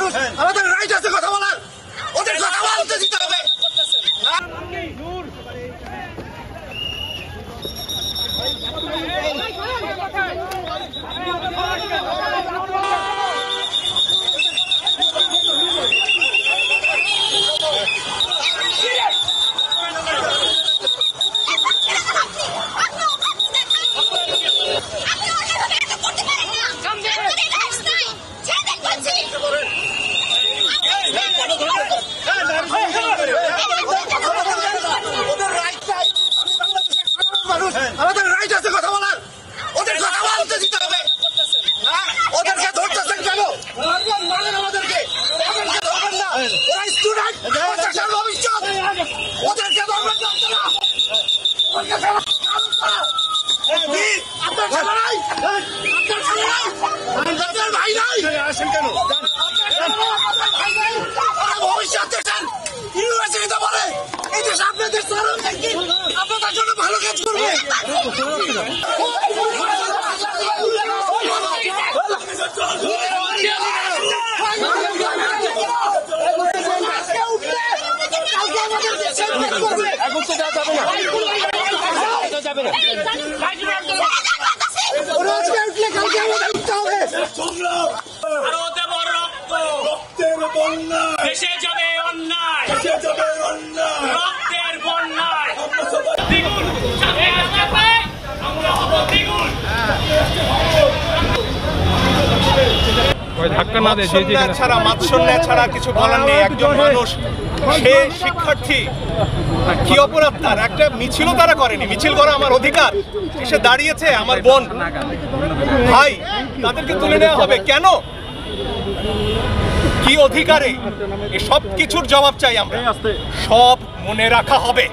মানুষ, আমাদের রাইট আছে কথা বলার, ওদের কথা বলতে দিতে হবে। আমাদের রাইট আছে কথা বলার, ওদের কথা বলতে দিতে হবে। ওদেরকে ধরতেছেন কেন? মানেন আমাদেরকে, ওদেরকে ধরবেন না। ওরা স্টুডেন্ট, দেশের ভবিষ্যৎ, ওদেরকে ধরবেন না আপনারা। আপনার ছেলে নাই, আপনার ছেলে নাই, আপনার ভাই নাই, আসেন কেন? ওরা ভবিষ্যৎ দেশের ইউনিভার্সিটিতে পড়ে, এই দেশ আপনাদের চরম দেখি, আপনাদের জন্য ভালো কাজ করবে। দেশে যাবে অন্যায়, রক্তের বন্যায় দ্বিগুণ আমরা হব দ্বিগুণ। ছাড়া মাৎসর্য ছাড়া কিছু বলার নেই। একজন মানুষ, সে শিক্ষার্থী, কি অপরাধ তার? একটা মিছিলও তারা করেনি, মিছিল করা আমার অধিকার। এসে দাঁড়িয়েছে আমার বোন ভাই, তাদেরকে তুলে নেওয়া হবে কেন? কি অধিকারে? সব কিছুর জবাব চাই আমরা, সব মনে রাখা হবে।